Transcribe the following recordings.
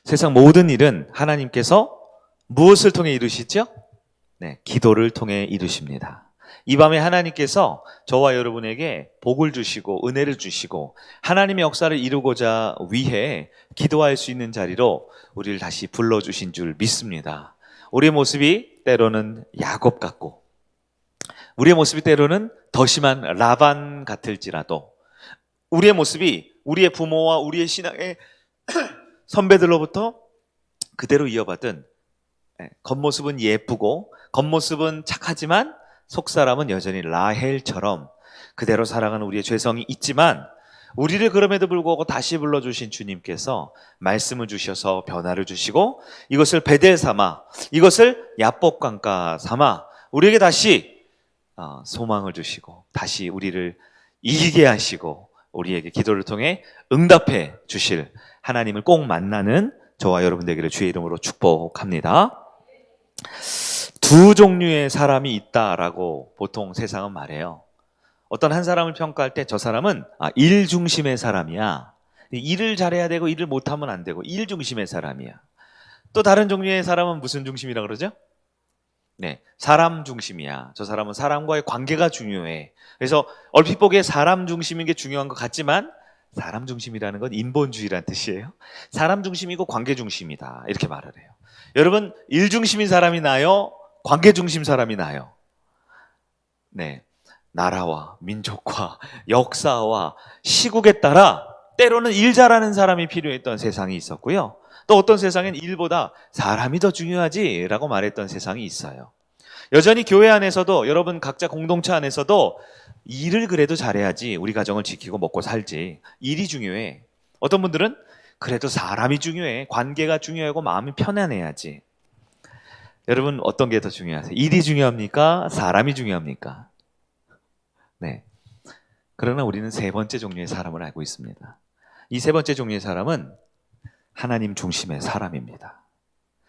세상 모든 일은 하나님께서 무엇을 통해 이루시죠? 네, 기도를 통해 이루십니다. 이 밤에 하나님께서 저와 여러분에게 복을 주시고 은혜를 주시고 하나님의 역사를 이루고자 위해 기도할 수 있는 자리로 우리를 다시 불러주신 줄 믿습니다. 우리의 모습이 때로는 야곱 같고 우리의 모습이 때로는 더 심한 라반 같을지라도 우리의 모습이 우리의 부모와 우리의 신앙의 선배들로부터 그대로 이어받은 겉모습은 예쁘고 겉모습은 착하지만 속사람은 여전히 라헬처럼 그대로 살아가는 우리의 죄성이 있지만 우리를 그럼에도 불구하고 다시 불러주신 주님께서 말씀을 주셔서 변화를 주시고 이것을 베델 삼아 이것을 야복강가 삼아 우리에게 다시 소망을 주시고 다시 우리를 이기게 하시고 우리에게 기도를 통해 응답해 주실 하나님을 꼭 만나는 저와 여러분 되기를 주의 이름으로 축복합니다. 두 종류의 사람이 있다라고 보통 세상은 말해요. 어떤 한 사람을 평가할 때 저 사람은 일 중심의 사람이야. 일을 잘해야 되고 일을 못하면 안 되고 일 중심의 사람이야. 또 다른 종류의 사람은 무슨 중심이라고 그러죠? 네, 사람 중심이야. 저 사람은 사람과의 관계가 중요해. 그래서 얼핏 보기에 사람 중심인 게 중요한 것 같지만 사람 중심이라는 건 인본주의라는 뜻이에요. 사람 중심이고 관계 중심이다. 이렇게 말을 해요. 여러분, 일 중심인 사람이 나요? 관계 중심 사람이 나요? 네, 나라와 민족과 역사와 시국에 따라 때로는 일 잘하는 사람이 필요했던 세상이 있었고요. 또 어떤 세상엔 일보다 사람이 더 중요하지라고 말했던 세상이 있어요. 여전히 교회 안에서도 여러분 각자 공동체 안에서도 일을 그래도 잘해야지 우리 가정을 지키고 먹고 살지. 일이 중요해. 어떤 분들은 그래도 사람이 중요해. 관계가 중요하고 마음이 편안해야지. 여러분 어떤 게 더 중요하세요? 일이 중요합니까? 사람이 중요합니까? 네. 그러나 우리는 세 번째 종류의 사람을 알고 있습니다. 이 세 번째 종류의 사람은 하나님 중심의 사람입니다.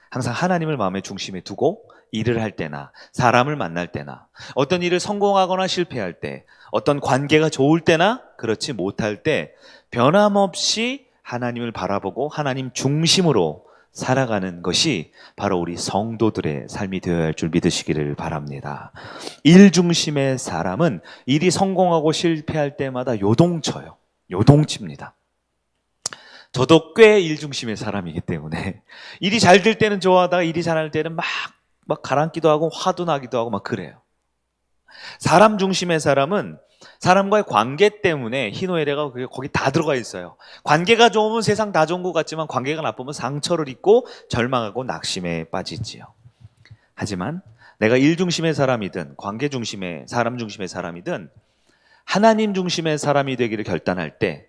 항상 하나님을 마음의 중심에 두고 일을 할 때나 사람을 만날 때나 어떤 일을 성공하거나 실패할 때 어떤 관계가 좋을 때나 그렇지 못할 때 변함없이 하나님을 바라보고 하나님 중심으로 살아가는 것이 바로 우리 성도들의 삶이 되어야 할 줄 믿으시기를 바랍니다. 일 중심의 사람은 일이 성공하고 실패할 때마다 요동쳐요. 요동칩니다. 저도 꽤 일 중심의 사람이기 때문에 일이 잘 될 때는 좋아하다가 일이 잘할 때는 막 가라앉기도 하고 화도 나기도 하고 막 그래요. 사람 중심의 사람은 사람과의 관계 때문에 희노애락가 거기 다 들어가 있어요. 관계가 좋으면 세상 다 좋은 것 같지만 관계가 나쁘면 상처를 입고 절망하고 낙심에 빠지지요. 하지만 내가 일 중심의 사람이든 관계 중심의 사람 중심의 사람이든 하나님 중심의 사람이 되기를 결단할 때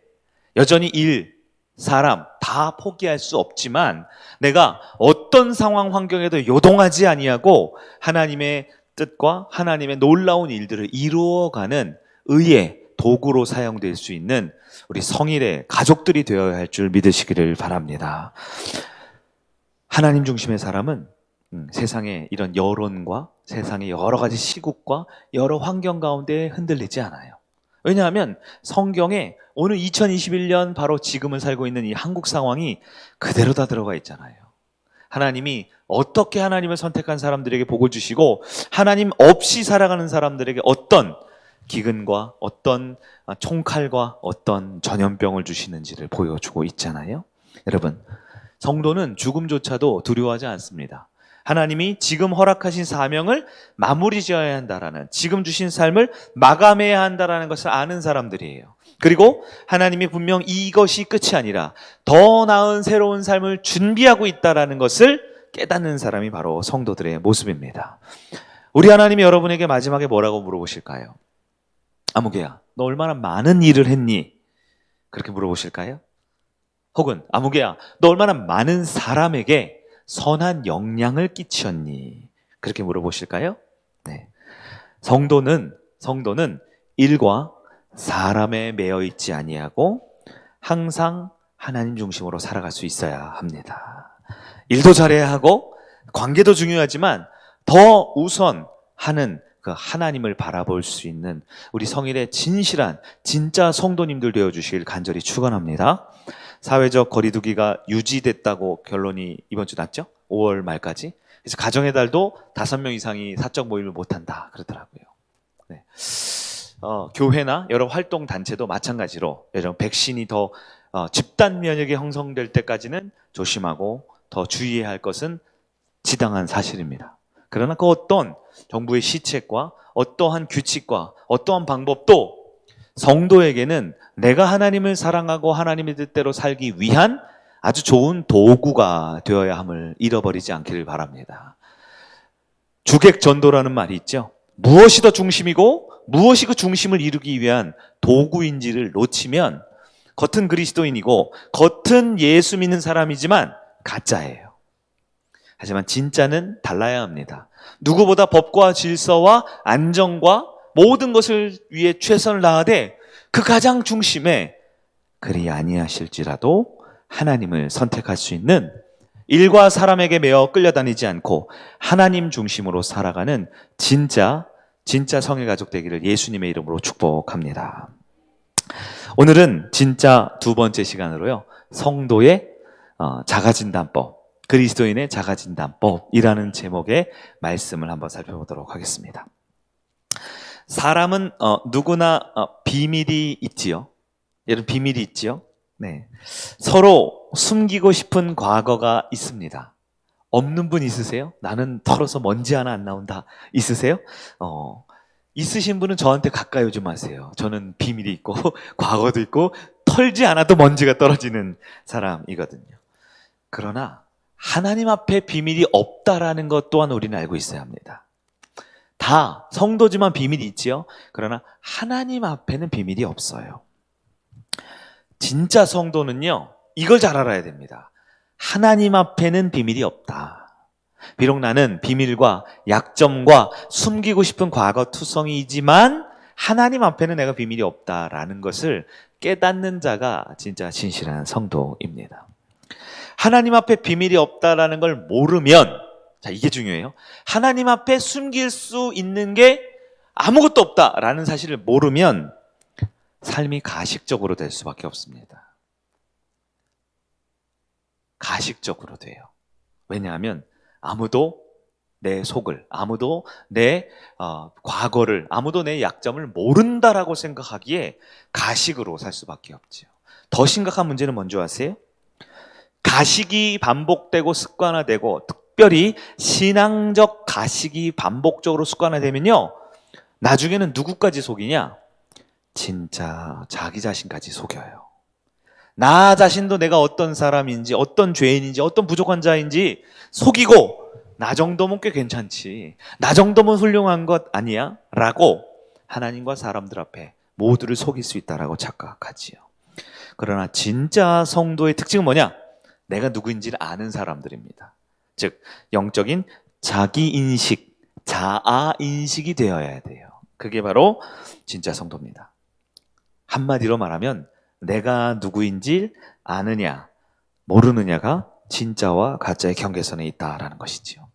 여전히 일, 사람 다 포기할 수 없지만 내가 어떤 상황 환경에도 요동하지 아니하고 하나님의 뜻과 하나님의 놀라운 일들을 이루어가는 의의 도구로 사용될 수 있는 우리 성일의 가족들이 되어야 할 줄 믿으시기를 바랍니다. 하나님 중심의 사람은 세상의 이런 여론과 세상의 여러 가지 시국과 여러 환경 가운데 흔들리지 않아요. 왜냐하면 성경에 오늘 2021년 바로 지금을 살고 있는 이 한국 상황이 그대로 다 들어가 있잖아요. 하나님이 어떻게 하나님을 선택한 사람들에게 복을 주시고 하나님 없이 살아가는 사람들에게 어떤 기근과 어떤 총칼과 어떤 전염병을 주시는지를 보여주고 있잖아요. 여러분, 성도는 죽음조차도 두려워하지 않습니다. 하나님이 지금 허락하신 사명을 마무리 지어야 한다라는, 지금 주신 삶을 마감해야 한다라는 것을 아는 사람들이에요. 그리고 하나님이 분명 이것이 끝이 아니라 더 나은 새로운 삶을 준비하고 있다라는 것을 깨닫는 사람이 바로 성도들의 모습입니다. 우리 하나님이 여러분에게 마지막에 뭐라고 물어보실까요? 아무개야, 너 얼마나 많은 일을 했니? 그렇게 물어보실까요? 혹은 아무개야, 너 얼마나 많은 사람에게 선한 영향을 끼쳤니? 그렇게 물어보실까요? 네. 성도는 일과 사람에 매여 있지 아니하고 항상 하나님 중심으로 살아갈 수 있어야 합니다. 일도 잘해야 하고 관계도 중요하지만 더 우선하는 그 하나님을 바라볼 수 있는 우리 성일의 진실한 진짜 성도님들 되어주시길 간절히 축원합니다. 사회적 거리두기가 유지됐다고 결론이 이번 주 났죠? 5월 말까지. 그래서 가정의 달도 5명 이상이 사적 모임을 못한다 그러더라고요. 네. 교회나 여러 활동 단체도 마찬가지로 여러 백신이 더 집단 면역이 형성될 때까지는 조심하고 더 주의해야 할 것은 지당한 사실입니다. 그러나 그 어떤 정부의 시책과 어떠한 규칙과 어떠한 방법도 성도에게는 내가 하나님을 사랑하고 하나님의 뜻대로 살기 위한 아주 좋은 도구가 되어야 함을 잃어버리지 않기를 바랍니다. 주객전도라는 말이 있죠. 무엇이 더 중심이고 무엇이 그 중심을 이루기 위한 도구인지를 놓치면 겉은 그리스도인이고 겉은 예수 믿는 사람이지만 가짜예요. 하지만 진짜는 달라야 합니다. 누구보다 법과 질서와 안정과 모든 것을 위해 최선을 다하되 그 가장 중심에 그리 아니하실지라도 하나님을 선택할 수 있는 일과 사람에게 매어 끌려다니지 않고 하나님 중심으로 살아가는 진짜 성의 가족 되기를 예수님의 이름으로 축복합니다. 오늘은 진짜 두 번째 시간으로요. 성도의 자가진단법, 그리스도인의 자가진단법이라는 제목의 말씀을 한번 살펴보도록 하겠습니다. 사람은 누구나 비밀이 있지요. 여러분 비밀이 있지요. 네. 서로 숨기고 싶은 과거가 있습니다. 없는 분 있으세요? 나는 털어서 먼지 하나 안 나온다. 있으세요? 있으신 분은 저한테 가까이 오지 마세요. 저는 비밀이 있고 과거도 있고 털지 않아도 먼지가 떨어지는 사람이거든요. 그러나 하나님 앞에 비밀이 없다라는 것 또한 우리는 알고 있어야 합니다. 다 성도지만 비밀이 있지요. 그러나 하나님 앞에는 비밀이 없어요. 진짜 성도는요, 이걸 잘 알아야 됩니다. 하나님 앞에는 비밀이 없다. 비록 나는 비밀과 약점과 숨기고 싶은 과거 투성이지만 하나님 앞에는 내가 비밀이 없다라는 것을 깨닫는 자가 진짜 진실한 성도입니다. 하나님 앞에 비밀이 없다라는 걸 모르면, 자, 이게 중요해요. 하나님 앞에 숨길 수 있는 게 아무것도 없다라는 사실을 모르면 삶이 가식적으로 될 수밖에 없습니다. 가식적으로 돼요. 왜냐하면 아무도 내 속을, 아무도 내 과거를, 아무도 내 약점을 모른다라고 생각하기에 가식으로 살 수밖에 없죠. 더 심각한 문제는 뭔지 아세요? 가식이 반복되고 습관화되고 특별히 신앙적 가식이 반복적으로 습관화되면요, 나중에는 누구까지 속이냐? 진짜 자기 자신까지 속여요. 나 자신도 내가 어떤 사람인지, 어떤 죄인인지, 어떤 부족한 자인지 속이고, 나 정도면 꽤 괜찮지, 나 정도면 훌륭한 것 아니야? 라고 하나님과 사람들 앞에 모두를 속일 수 있다라고 착각하지요. 그러나 진짜 성도의 특징은 뭐냐? 내가 누구인지를 아는 사람들입니다. 즉 영적인 자기인식, 자아인식이 되어야 돼요. 그게 바로 진짜 성도입니다. 한마디로 말하면 내가 누구인지 아느냐 모르느냐가 진짜와 가짜의 경계선에 있다라는 것이지요.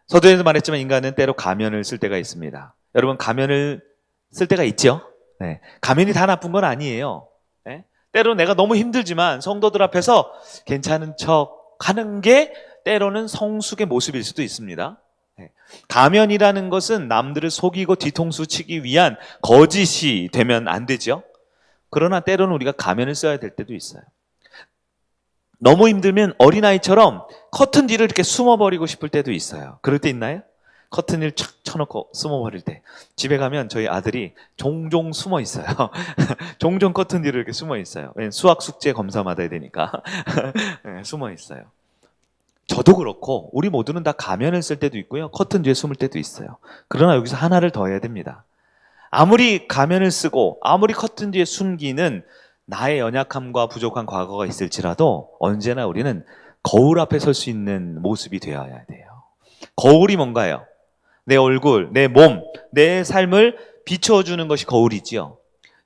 서두에서 말했지만 인간은 때로 가면을 쓸 때가 있습니다. 여러분 가면을 쓸 때가 있죠? 네. 가면이 다 나쁜 건 아니에요. 네? 때로 내가 너무 힘들지만 성도들 앞에서 괜찮은 척 하는 게 때로는 성숙의 모습일 수도 있습니다. 네. 가면이라는 것은 남들을 속이고 뒤통수 치기 위한 거짓이 되면 안 되죠. 그러나 때로는 우리가 가면을 써야 될 때도 있어요. 너무 힘들면 어린아이처럼 커튼 뒤를 이렇게 숨어버리고 싶을 때도 있어요. 그럴 때 있나요? 커튼을 촥 쳐놓고 숨어버릴 때. 집에 가면 저희 아들이 종종 숨어 있어요. 종종 커튼 뒤를 이렇게 숨어 있어요. 왜냐면 수학 숙제 검사 받아야 되니까. 네, 숨어 있어요. 저도 그렇고 우리 모두는 다 가면을 쓸 때도 있고요, 커튼 뒤에 숨을 때도 있어요. 그러나 여기서 하나를 더 해야 됩니다. 아무리 가면을 쓰고 아무리 커튼 뒤에 숨기는 나의 연약함과 부족한 과거가 있을지라도 언제나 우리는 거울 앞에 설 수 있는 모습이 되어야 돼요. 거울이 뭔가요? 내 얼굴, 내 몸, 내 삶을 비춰주는 것이 거울이지요.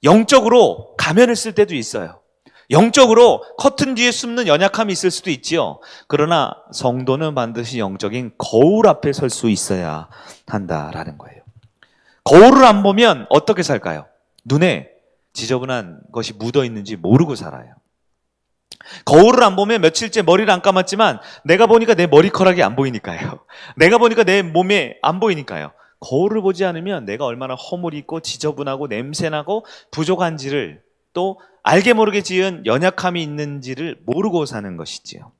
영적으로 가면을 쓸 때도 있어요. 영적으로 커튼 뒤에 숨는 연약함이 있을 수도 있지요. 그러나 성도는 반드시 영적인 거울 앞에 설 수 있어야 한다라는 거예요. 거울을 안 보면 어떻게 살까요? 눈에 지저분한 것이 묻어 있는지 모르고 살아요. 거울을 안 보면 며칠째 머리를 안 감았지만 내가 보니까 내 머리카락이 안 보이니까요. 내가 보니까 내 몸에 안 보이니까요. 거울을 보지 않으면 내가 얼마나 허물이 있고 지저분하고 냄새나고 부족한지를, 또 알게 모르게 지은 연약함이 있는지를 모르고 사는 것이지요.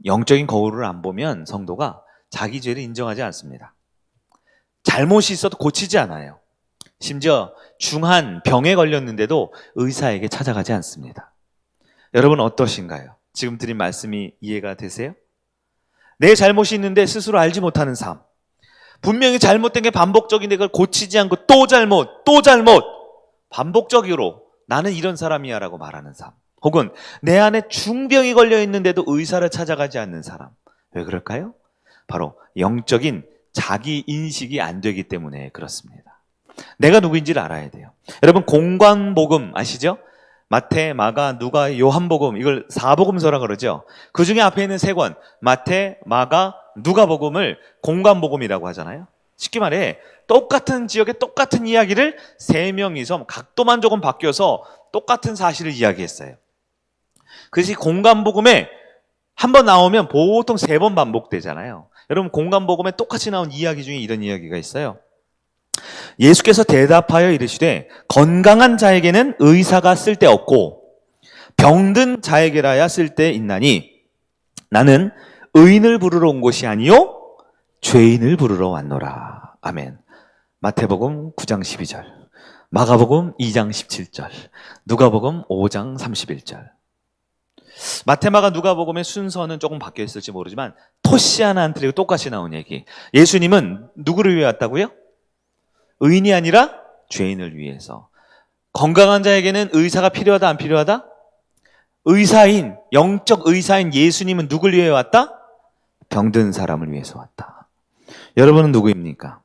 영적인 거울을 안 보면 성도가 자기 죄를 인정하지 않습니다. 잘못이 있어도 고치지 않아요. 심지어 중한 병에 걸렸는데도 의사에게 찾아가지 않습니다. 여러분 어떠신가요? 지금 드린 말씀이 이해가 되세요? 내 잘못이 있는데 스스로 알지 못하는 삶. 분명히 잘못된 게 반복적인데 그걸 고치지 않고 또 잘못, 또 잘못. 반복적으로 나는 이런 사람이야 라고 말하는 삶. 혹은 내 안에 중병이 걸려 있는데도 의사를 찾아가지 않는 사람. 왜 그럴까요? 바로 영적인 자기 인식이 안 되기 때문에 그렇습니다. 내가 누구인지를 알아야 돼요. 여러분 공관복음 아시죠? 마태, 마가, 누가, 요한복음, 이걸 사복음서라 그러죠. 그 중에 앞에 있는 세 권, 마태, 마가, 누가복음을 공관복음이라고 하잖아요. 쉽게 말해 똑같은 지역의 똑같은 이야기를 세 명이서 각도만 조금 바뀌어서 똑같은 사실을 이야기했어요. 그래서 이 공관복음에 한 번 나오면 보통 3번 반복되잖아요. 여러분 공관복음에 똑같이 나온 이야기 중에 이런 이야기가 있어요. 예수께서 대답하여 이르시되 건강한 자에게는 의사가 쓸데없고 병든 자에게라야 쓸데있나니 나는 의인을 부르러 온 것이 아니요 죄인을 부르러 왔노라. 아멘. 마태복음 9장 12절, 마가복음 2장 17절, 누가복음 5장 31절. 마테마가 누가복음의 순서는 조금 바뀌어 있을지 모르지만 토시 하나 안 틀리고 똑같이 나온 얘기. 예수님은 누구를 위해 왔다고요? 의인이 아니라 죄인을 위해서. 건강한 자에게는 의사가 필요하다 안 필요하다? 의사인, 영적 의사인 예수님은 누굴 위해 왔다? 병든 사람을 위해서 왔다. 여러분은 누구입니까?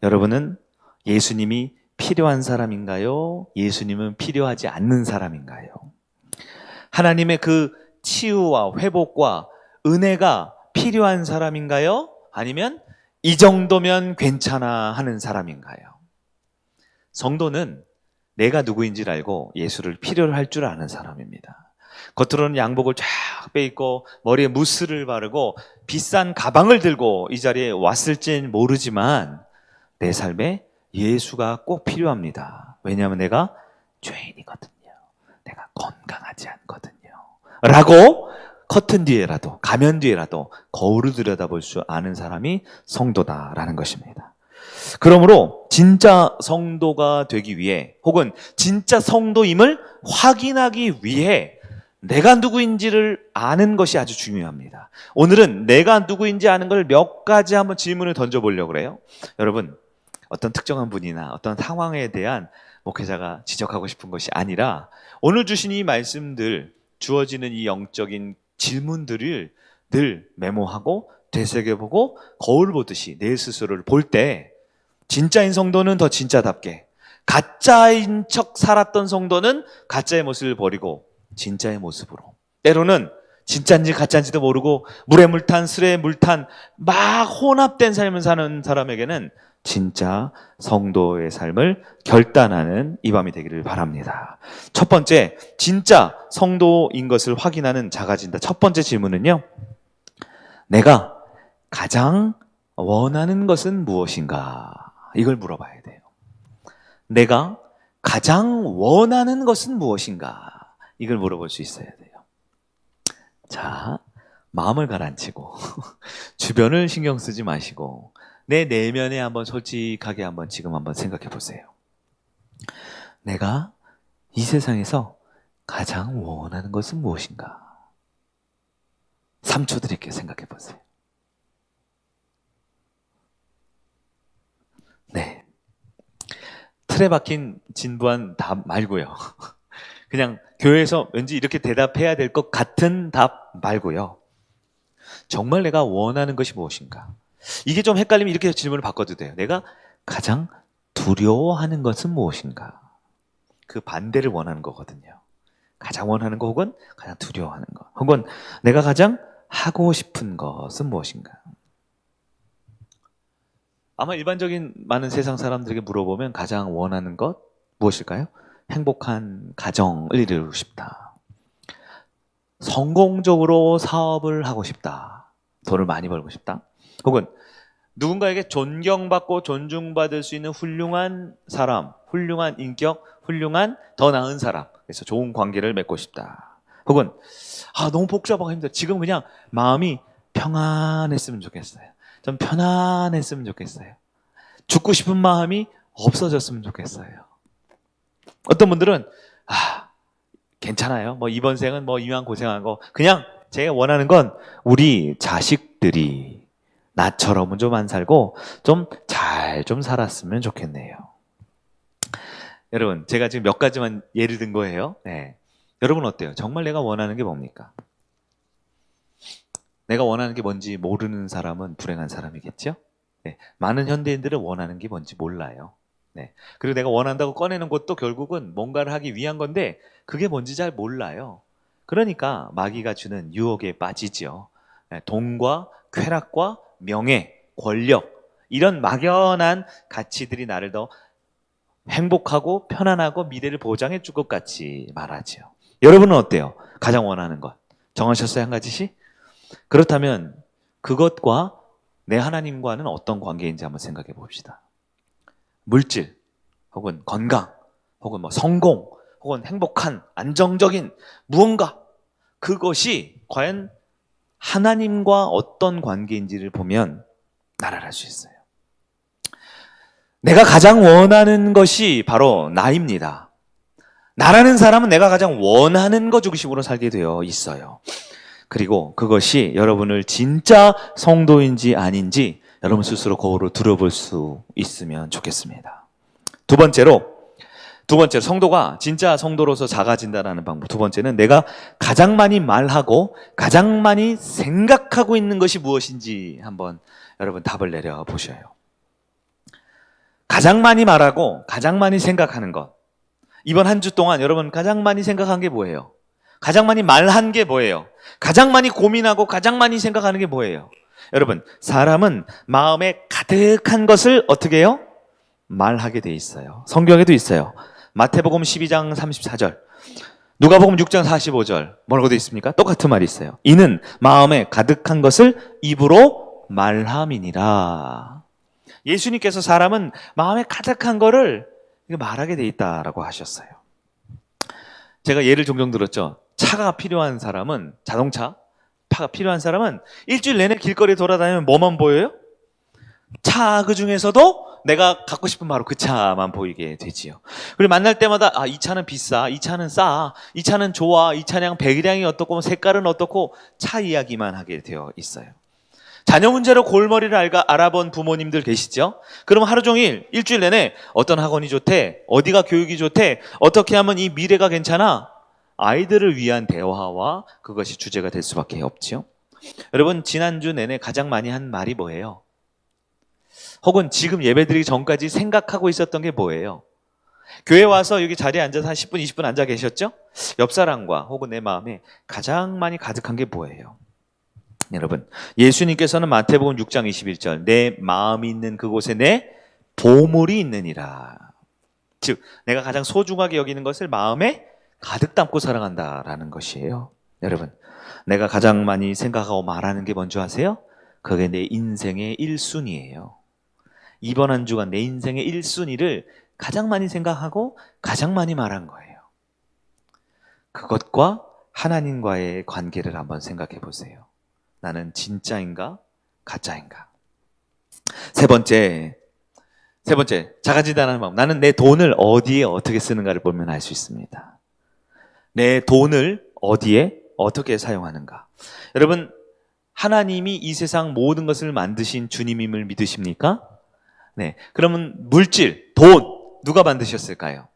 여러분은 예수님이 필요한 사람인가요? 예수님은 필요하지 않는 사람인가요? 하나님의 그 치유와 회복과 은혜가 필요한 사람인가요? 아니면 이 정도면 괜찮아 하는 사람인가요? 성도는 내가 누구인지를 알고 예수를 필요로 할 줄 아는 사람입니다. 겉으로는 양복을 쫙 빼입고 머리에 무스를 바르고 비싼 가방을 들고 이 자리에 왔을진 모르지만 내 삶에 예수가 꼭 필요합니다. 왜냐하면 내가 죄인이거든요. 내가 건강하지 않거든요. 라고 커튼 뒤에라도, 가면 뒤에라도 거울을 들여다볼 수 아는 사람이 성도다라는 것입니다. 그러므로 진짜 성도가 되기 위해, 혹은 진짜 성도임을 확인하기 위해 내가 누구인지를 아는 것이 아주 중요합니다. 오늘은 내가 누구인지 아는 걸 몇 가지 한번 질문을 던져보려고 그래요. 여러분, 어떤 특정한 분이나 어떤 상황에 대한 목회자가 지적하고 싶은 것이 아니라 오늘 주신 이 말씀들, 주어지는 이 영적인 질문들을 늘 메모하고 되새겨보고 거울 보듯이 내 스스로를 볼 때 진짜인 성도는 더 진짜답게, 가짜인 척 살았던 성도는 가짜의 모습을 버리고 진짜의 모습으로, 때로는 진짜인지 가짜인지도 모르고 물에 물탄 술에 물탄 막 혼합된 삶을 사는 사람에게는 진짜 성도의 삶을 결단하는 이 밤이 되기를 바랍니다. 첫 번째, 진짜 성도인 것을 확인하는 작아진다. 첫 번째 질문은요, 내가 가장 원하는 것은 무엇인가? 이걸 물어봐야 돼요. 내가 가장 원하는 것은 무엇인가? 이걸 물어볼 수 있어야 돼요. 자, 마음을 가라앉히고 주변을 신경 쓰지 마시고 내 내면에 한번 솔직하게 한번 지금 한번 생각해 보세요. 내가 이 세상에서 가장 원하는 것은 무엇인가? 3초 드릴게요. 생각해 보세요. 네. 틀에 박힌 진부한 답 말고요. 그냥 교회에서 왠지 이렇게 대답해야 될 것 같은 답 말고요. 정말 내가 원하는 것이 무엇인가? 이게 좀 헷갈리면 이렇게 질문을 바꿔도 돼요. 내가 가장 두려워하는 것은 무엇인가? 그 반대를 원하는 거거든요. 가장 원하는 거 혹은 가장 두려워하는 거, 혹은 내가 가장 하고 싶은 것은 무엇인가? 아마 일반적인 많은 세상 사람들에게 물어보면 가장 원하는 것 무엇일까요? 행복한 가정을 이루고 싶다. 성공적으로 사업을 하고 싶다. 돈을 많이 벌고 싶다. 혹은 누군가에게 존경받고 존중받을 수 있는 훌륭한 사람, 훌륭한 인격, 훌륭한 더 나은 사람. 그래서 좋은 관계를 맺고 싶다. 혹은 너무 복잡하고 힘들어. 지금 그냥 마음이 평안했으면 좋겠어요. 좀 편안했으면 좋겠어요. 죽고 싶은 마음이 없어졌으면 좋겠어요. 어떤 분들은 괜찮아요. 이번 생은 이왕 고생한 거 그냥 제가 원하는 건 우리 자식들이 나처럼은 좀 안 살고 좀 잘 좀 살았으면 좋겠네요. 여러분, 제가 지금 몇 가지만 예를 든 거예요. 네. 여러분 어때요? 정말 내가 원하는 게 뭡니까? 내가 원하는 게 뭔지 모르는 사람은 불행한 사람이겠죠? 네. 많은 현대인들은 원하는 게 뭔지 몰라요. 네. 그리고 내가 원한다고 꺼내는 것도 결국은 뭔가를 하기 위한 건데 그게 뭔지 잘 몰라요. 그러니까 마귀가 주는 유혹에 빠지죠. 네. 돈과 쾌락과 명예, 권력 이런 막연한 가치들이 나를 더 행복하고 편안하고 미래를 보장해 줄 것 같이 말하죠. 여러분은 어때요? 가장 원하는 것 정하셨어요? 한 가지씩? 그렇다면 그것과 내 하나님과는 어떤 관계인지 한번 생각해 봅시다. 물질 혹은 건강 혹은 성공 혹은 행복한 안정적인 무언가 그것이 과연 하나님과 어떤 관계인지를 보면 나를 알 수 있어요. 내가 가장 원하는 것이 바로 나입니다. 나라는 사람은 내가 가장 원하는 것 중심으로 살게 되어 있어요. 그리고 그것이 여러분을 진짜 성도인지 아닌지 여러분 스스로 거울로 들어볼 수 있으면 좋겠습니다. 두 번째로 성도가 진짜 성도로서 작아진다는 방법. 두 번째는 내가 가장 많이 말하고 가장 많이 생각하고 있는 것이 무엇인지 한번 여러분 답을 내려 보셔요. 가장 많이 말하고 가장 많이 생각하는 것. 이번 한 주 동안 여러분 가장 많이 생각한 게 뭐예요? 가장 많이 말한 게 뭐예요? 가장 많이 고민하고 가장 많이 생각하는 게 뭐예요? 여러분, 사람은 마음에 가득한 것을 어떻게 해요? 말하게 돼 있어요. 성경에도 있어요. 마태복음 12장 34절, 누가복음 6장 45절 뭐라고 돼 있습니까? 똑같은 말이 있어요. 이는 마음에 가득한 것을 입으로 말함이니라. 예수님께서 사람은 마음에 가득한 거를 말하게 돼 있다라고 하셨어요. 제가 예를 종종 들었죠. 차가 필요한 사람은, 자동차가 필요한 사람은 일주일 내내 길거리에 돌아다니면 뭐만 보여요? 차 그 중에서도 내가 갖고 싶은 바로 그 차만 보이게 되지요. 그리고 만날 때마다 이 차는 비싸, 이 차는 싸, 이 차는 좋아, 이 차량 배기량이 어떻고 색깔은 어떻고 차 이야기만 하게 되어 있어요. 자녀 문제로 골머리를 알아본 부모님들 계시죠? 그럼 하루 종일 일주일 내내 어떤 학원이 좋대, 어디가 교육이 좋대, 어떻게 하면 이 미래가 괜찮아? 아이들을 위한 대화와 그것이 주제가 될 수밖에 없지요. 여러분, 지난주 내내 가장 많이 한 말이 뭐예요? 혹은 지금 예배드리기 전까지 생각하고 있었던 게 뭐예요? 교회 와서 여기 자리에 앉아서 한 10분, 20분 앉아 계셨죠? 옆 사람과 혹은 내 마음에 가장 많이 가득한 게 뭐예요? 여러분, 예수님께서는 마태복음 6장 21절, 내 마음이 있는 그곳에 내 보물이 있느니라. 즉, 내가 가장 소중하게 여기는 것을 마음에 가득 담고 사랑한다라는 것이에요. 여러분, 내가 가장 많이 생각하고 말하는 게 뭔지 아세요? 그게 내 인생의 1순위예요. 이번 한 주간 내 인생의 1순위를 가장 많이 생각하고 가장 많이 말한 거예요. 그것과 하나님과의 관계를 한번 생각해 보세요. 나는 진짜인가 가짜인가? 세 번째, 작아지다는 마음. 나는 내 돈을 어디에 어떻게 쓰는가를 보면 알 수 있습니다. 내 돈을 어디에 어떻게 사용하는가? 여러분, 하나님이 이 세상 모든 것을 만드신 주님임을 믿으십니까? 네. 그러면 물질, 돈 누가 만드셨을까요?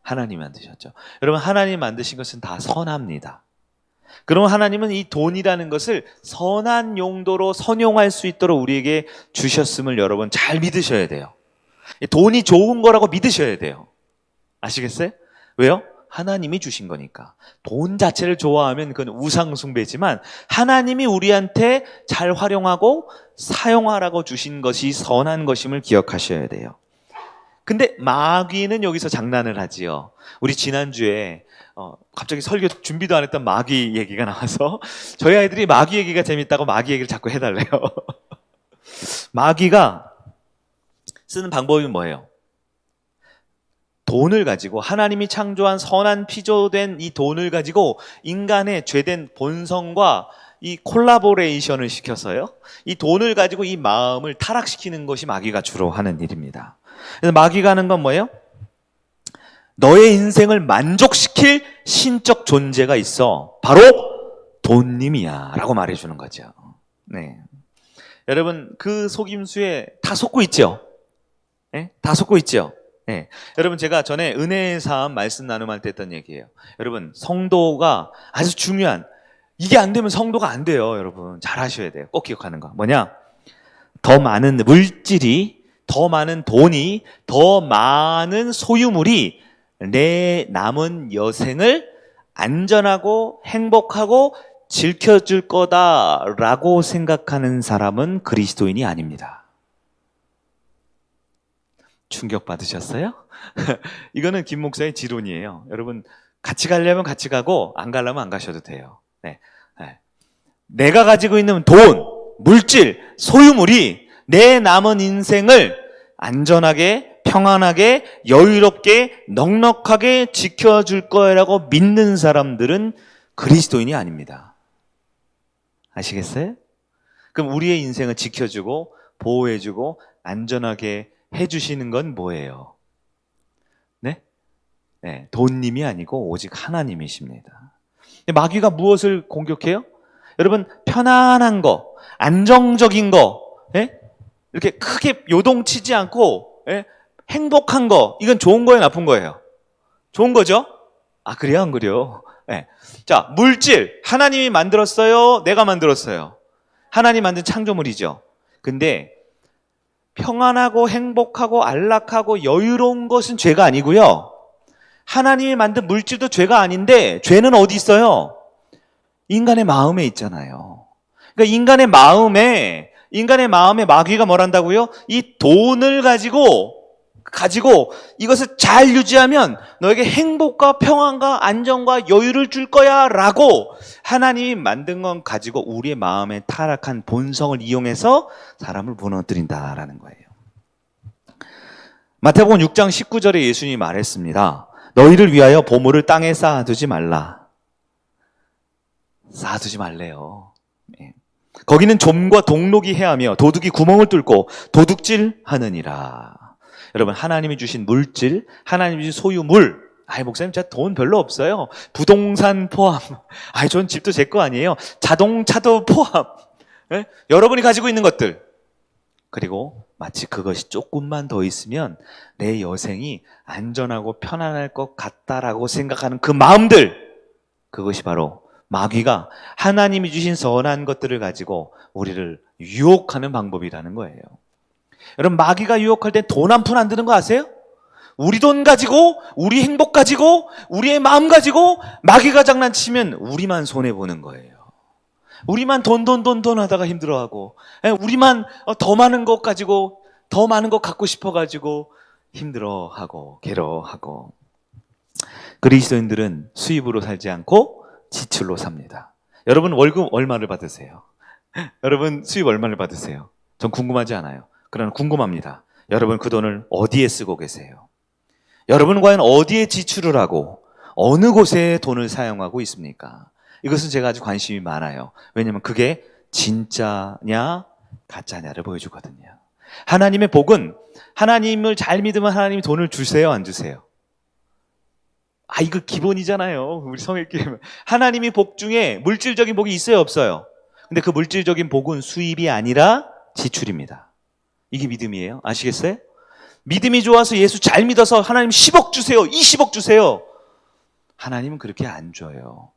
하나님 만드셨죠. 여러분, 하나님 만드신 것은 다 선합니다. 그럼 하나님은 이 돈이라는 것을 선한 용도로 선용할 수 있도록 우리에게 주셨음을 여러분 잘 믿으셔야 돼요. 돈이 좋은 거라고 믿으셔야 돼요. 아시겠어요? 왜요? 하나님이 주신 거니까. 돈 자체를 좋아하면 그건 우상 숭배지만 하나님이 우리한테 잘 활용하고 사용하라고 주신 것이 선한 것임을 기억하셔야 돼요. 근데 마귀는 여기서 장난을 하지요. 우리 지난주에 갑자기 설교 준비도 안 했던 마귀 얘기가 나와서 저희 아이들이 마귀 얘기가 재밌다고 마귀 얘기를 자꾸 해달래요. 마귀가 쓰는 방법이 뭐예요? 돈을 가지고, 하나님이 창조한 선한 피조된 이 돈을 가지고 인간의 죄된 본성과 이 콜라보레이션을 시켜서요, 이 돈을 가지고 이 마음을 타락시키는 것이 마귀가 주로 하는 일입니다. 그래서 마귀가 하는 건 뭐예요? 너의 인생을 만족시킬 신적 존재가 있어. 바로 돈님이야 라고 말해주는 거죠. 네. 여러분, 그 속임수에 다 속고 있죠? 네? 다 속고 있죠? 네. 여러분, 제가 전에 은혜의 삶 말씀 나눔할 때 했던 얘기예요. 여러분, 성도가 아주 중요한, 이게 안 되면 성도가 안 돼요. 여러분, 잘 하셔야 돼요. 꼭 기억하는 거 뭐냐? 더 많은 물질이, 더 많은 돈이, 더 많은 소유물이 내 남은 여생을 안전하고 행복하고 지켜줄 거다라고 생각하는 사람은 그리스도인이 아닙니다. 충격받으셨어요? 이거는 김 목사의 지론이에요. 여러분, 같이 가려면 같이 가고 안 가려면 안 가셔도 돼요. 네. 네. 내가 가지고 있는 돈, 물질, 소유물이 내 남은 인생을 안전하게, 평안하게, 여유롭게, 넉넉하게 지켜줄 거라고 믿는 사람들은 그리스도인이 아닙니다. 아시겠어요? 그럼 우리의 인생을 지켜주고 보호해주고 안전하게 해주시는 건 뭐예요? 네? 네, 돈님이 아니고 오직 하나님이십니다. 마귀가 무엇을 공격해요? 여러분, 편안한 거, 안정적인 거, 네? 이렇게 크게 요동치지 않고, 네? 행복한 거, 이건 좋은 거예요, 나쁜 거예요? 좋은 거죠? 아, 그래요, 안 그래요? 네. 자, 물질, 하나님이 만들었어요? 내가 만들었어요? 하나님 만든 창조물이죠. 근데 평안하고 행복하고 안락하고 여유로운 것은 죄가 아니고요, 하나님이 만든 물질도 죄가 아닌데, 죄는 어디 있어요? 인간의 마음에 있잖아요. 그러니까 인간의 마음에 마귀가 뭘 한다고요? 이 돈을 가지고 이것을 잘 유지하면 너에게 행복과 평안과 안정과 여유를 줄 거야 라고 하나님이 만든 건 가지고 우리의 마음에 타락한 본성을 이용해서 사람을 무너뜨린다라는 거예요. 마태복음 6장 19절에 예수님이 말했습니다. 너희를 위하여 보물을 땅에 쌓아두지 말라. 쌓아두지 말래요. 거기는 좀과 동록이 해하며 도둑이 구멍을 뚫고 도둑질하느니라. 여러분, 하나님이 주신 물질, 하나님이 주신 소유물, 목사님 진짜 돈 별로 없어요. 부동산 포함, 전 집도 제 거 아니에요. 자동차도 포함, 네? 여러분이 가지고 있는 것들, 그리고 마치 그것이 조금만 더 있으면 내 여생이 안전하고 편안할 것 같다라고 생각하는 그 마음들, 그것이 바로 마귀가 하나님이 주신 선한 것들을 가지고 우리를 유혹하는 방법이라는 거예요. 여러분, 마귀가 유혹할 때 돈 한 푼 안 드는 거 아세요? 우리 돈 가지고, 우리 행복 가지고, 우리의 마음 가지고 마귀가 장난치면 우리만 손해보는 거예요. 우리만 돈 하다가 힘들어하고, 우리만 더 많은 것 가지고, 더 많은 것 갖고 싶어가지고 힘들어하고 괴로워하고. 그리스도인들은 수입으로 살지 않고 지출로 삽니다. 여러분, 월급 얼마를 받으세요? 여러분, 수입 얼마를 받으세요? 전 궁금하지 않아요. 그러나 궁금합니다. 여러분, 그 돈을 어디에 쓰고 계세요? 여러분은 과연 어디에 지출을 하고 어느 곳에 돈을 사용하고 있습니까? 이것은 제가 아주 관심이 많아요. 왜냐하면 그게 진짜냐 가짜냐를 보여주거든요. 하나님의 복은, 하나님을 잘 믿으면 하나님이 돈을 주세요, 안 주세요? 이거 기본이잖아요. 우리 성일교회 하나님이 복 중에 물질적인 복이 있어요, 없어요? 근데 그 물질적인 복은 수입이 아니라 지출입니다. 이게 믿음이에요. 아시겠어요? 믿음이 좋아서 예수 잘 믿어서 하나님 10억 주세요, 20억 주세요. 하나님은 그렇게 안 줘요.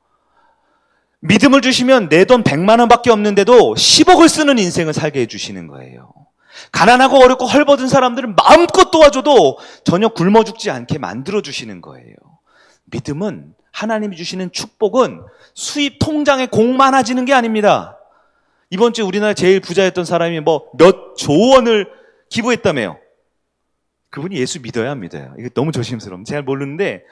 믿음을 주시면 내 돈 100만 원밖에 없는데도 10억을 쓰는 인생을 살게 해주시는 거예요. 가난하고 어렵고 헐벗은 사람들은 마음껏 도와줘도 전혀 굶어 죽지 않게 만들어주시는 거예요. 믿음은, 하나님이 주시는 축복은 수입 통장에 공 많아지는 게 아닙니다. 이번 주에 우리나라 제일 부자였던 사람이 몇 조 원을 기부했다며요. 그분이 예수 믿어야 믿어요. 이거 너무 조심스러움. 잘 모르는데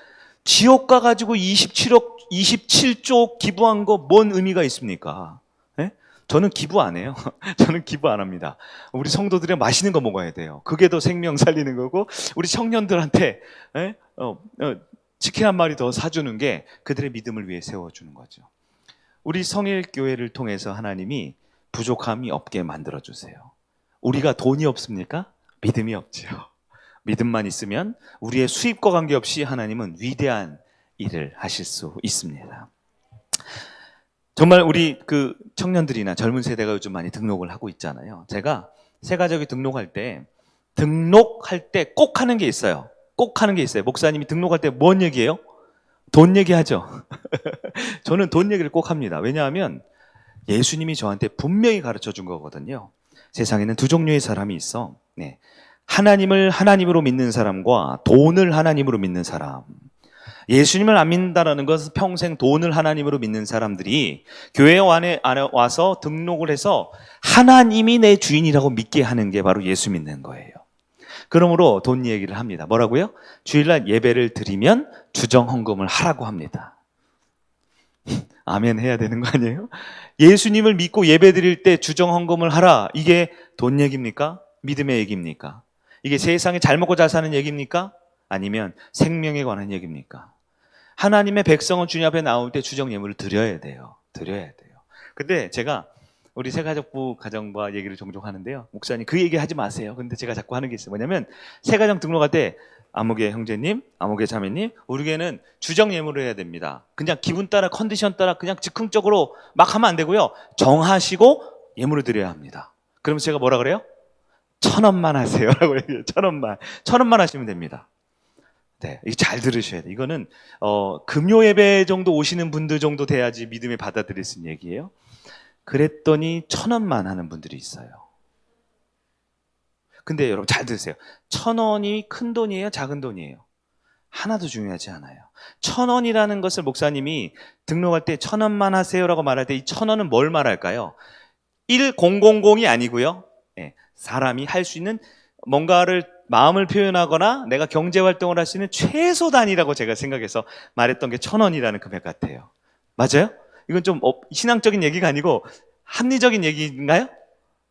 지옥 가가지고 27조 기부한 거 뭔 의미가 있습니까? 예? 저는 기부 안 해요. 저는 기부 안 합니다. 우리 성도들이 맛있는 거 먹어야 돼요. 그게 더 생명 살리는 거고, 우리 청년들한테 예? 치킨 한 마리 더 사주는 게 그들의 믿음을 위해 세워주는 거죠. 우리 성일교회를 통해서 하나님이 부족함이 없게 만들어주세요. 우리가 돈이 없습니까? 믿음이 없지요. 믿음만 있으면 우리의 수입과 관계없이 하나님은 위대한 일을 하실 수 있습니다. 정말 우리 그 청년들이나 젊은 세대가 요즘 많이 등록을 하고 있잖아요. 제가 새가족이 등록할 때 꼭 하는 게 있어요. 꼭 하는 게 있어요. 목사님이 등록할 때 뭔 얘기예요? 돈 얘기하죠. 저는 돈 얘기를 꼭 합니다. 왜냐하면 예수님이 저한테 분명히 가르쳐 준 거거든요. 세상에는 두 종류의 사람이 있어. 네. 하나님을 하나님으로 믿는 사람과 돈을 하나님으로 믿는 사람. 예수님을 안 믿는다라는 것은 평생 돈을 하나님으로 믿는 사람들이 교회 안에 와서 등록을 해서 하나님이 내 주인이라고 믿게 하는 게 바로 예수 믿는 거예요. 그러므로 돈 얘기를 합니다. 뭐라고요? 주일날 예배를 드리면 주정 헌금을 하라고 합니다. 아멘 해야 되는 거 아니에요? 예수님을 믿고 예배 드릴 때 주정 헌금을 하라. 이게 돈 얘기입니까? 믿음의 얘기입니까? 이게 세상에 잘 먹고 잘 사는 얘기입니까? 아니면 생명에 관한 얘기입니까? 하나님의 백성은 주님 앞에 나올 때 주정 예물을 드려야 돼요. 드려야 돼요. 근데 제가 우리 새가족부 가정과 얘기를 종종 하는데요. 목사님 그 얘기 하지 마세요. 근데 제가 자꾸 하는 게 있어요. 뭐냐면 새가정 등록할 때 아무개 형제님, 아무개 자매님, 우리 교회는 주정 예물을 해야 됩니다. 그냥 기분 따라 컨디션 따라 그냥 즉흥적으로 막 하면 안 되고요. 정하시고 예물을 드려야 합니다. 그러면 제가 뭐라 그래요? 1,000원만 하세요 라고 얘기해요. 1,000원만 하시면 됩니다. 네, 이거 잘 들으셔야 돼요. 이거는 금요 예배 정도 오시는 분들 정도 돼야지 믿음에 받아들일 수 있는 얘기예요. 그랬더니 1,000원만 하는 분들이 있어요. 근데 여러분 잘 들으세요. 1,000원이 큰 돈이에요? 작은 돈이에요? 하나도 중요하지 않아요. 1,000원이라는 것을 목사님이 등록할 때 1,000원만 하세요라고 말할 때 이 1,000원은 뭘 말할까요? 1000이 아니고요. 네, 사람이 할 수 있는 뭔가를 마음을 표현하거나 내가 경제활동을 할 수 있는 최소 단위라고 제가 생각해서 말했던 게 1,000원이라는 금액 같아요. 맞아요? 이건 좀 신앙적인 얘기가 아니고 합리적인 얘기인가요?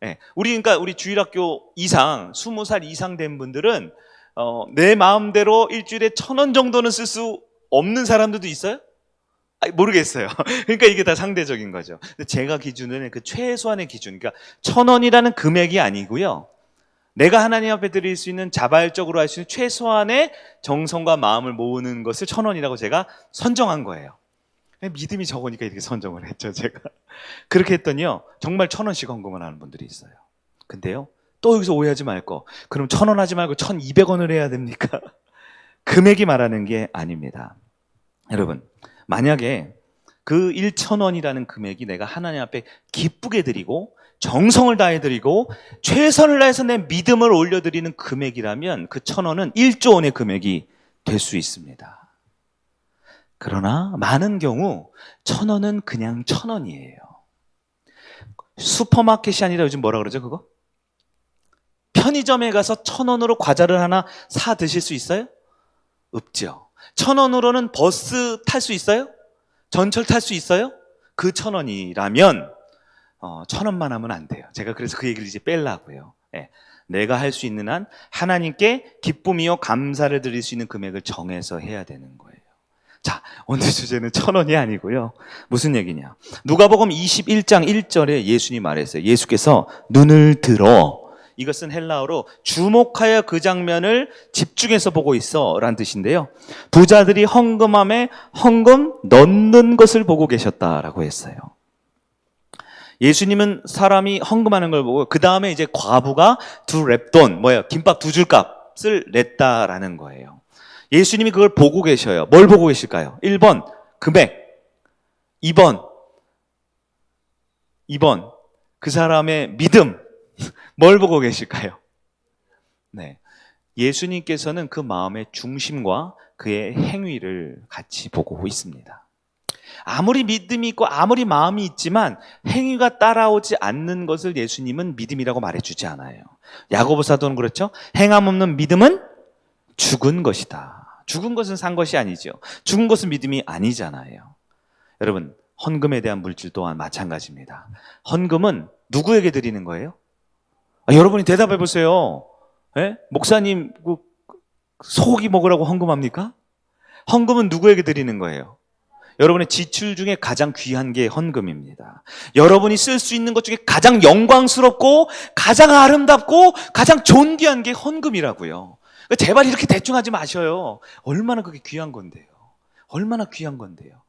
네. 그러니까 우리 주일학교 이상 20살 이상 된 분들은 내 마음대로 일주일에 1,000원 정도는 쓸 수 없는 사람들도 있어요? 모르겠어요. 그러니까 이게 다 상대적인 거죠. 근데 제가 기준은 그 최소한의 기준, 그러니까 1,000원이라는 금액이 아니고요. 내가 하나님 앞에 드릴 수 있는 자발적으로 할 수 있는 최소한의 정성과 마음을 모으는 것을 1,000원이라고 제가 선정한 거예요. 믿음이 적으니까 이렇게 선정을 했죠, 제가. 그렇게 했더니요, 정말 1,000원씩 헌금을 하는 분들이 있어요. 근데요, 또 여기서 오해하지 말고, 그럼 1,000원 하지 말고 1,200원을 해야 됩니까? 금액이 말하는 게 아닙니다. 여러분, 만약에 그 1,000원이라는 금액이 내가 하나님 앞에 기쁘게 드리고 정성을 다해 드리고 최선을 다해서 내 믿음을 올려드리는 금액이라면 그 1,000원은 1조 원의 금액이 될 수 있습니다. 그러나 많은 경우 1,000원은 그냥 1,000원이에요. 슈퍼마켓이 아니라 요즘 뭐라 그러죠, 그거? 편의점에 가서 1,000원으로 과자를 하나 사 드실 수 있어요? 없죠. 1,000원으로는 버스 탈 수 있어요? 전철 탈 수 있어요? 그 1,000원이라면 1,000원만 하면 안 돼요. 제가 그래서 그 얘기를 이제 빼려고요. 네. 내가 할 수 있는 한 하나님께 기쁨이요 감사를 드릴 수 있는 금액을 정해서 해야 되는 거예요. 자, 오늘 주제는 1,000원이 아니고요. 무슨 얘기냐? 누가복음 21장 1절에 예수님 말했어요. 예수께서 눈을 들어, 이것은 헬라어로 주목하여 그 장면을 집중해서 보고 있어 라는 뜻인데요. 부자들이 헌금함에 헌금 넣는 것을 보고 계셨다라고 했어요. 예수님은 사람이 헌금하는 걸 보고 그 다음에 이제 과부가 2렙돈, 김밥 2줄 값을 냈다라는 거예요. 예수님이 그걸 보고 계셔요. 뭘 보고 계실까요? 1번 금액, 2번 그 사람의 믿음. 뭘 보고 계실까요? 네, 예수님께서는 그 마음의 중심과 그의 행위를 같이 보고 있습니다. 아무리 믿음이 있고 아무리 마음이 있지만 행위가 따라오지 않는 것을 예수님은 믿음이라고 말해주지 않아요. 야고보 사도는 그렇죠. 행함 없는 믿음은 죽은 것이다. 죽은 것은 산 것이 아니죠. 죽은 것은 믿음이 아니잖아요. 여러분, 헌금에 대한 물질 또한 마찬가지입니다. 헌금은 누구에게 드리는 거예요? 여러분이 대답해 보세요. 예? 목사님 소고기 먹으라고 헌금합니까? 헌금은 누구에게 드리는 거예요? 여러분의 지출 중에 가장 귀한 게 헌금입니다. 여러분이 쓸 수 있는 것 중에 가장 영광스럽고 가장 아름답고 가장 존귀한 게 헌금이라고요. 제발 이렇게 대충 하지 마셔요. 얼마나 그게 귀한 건데요. 얼마나 귀한 건데요.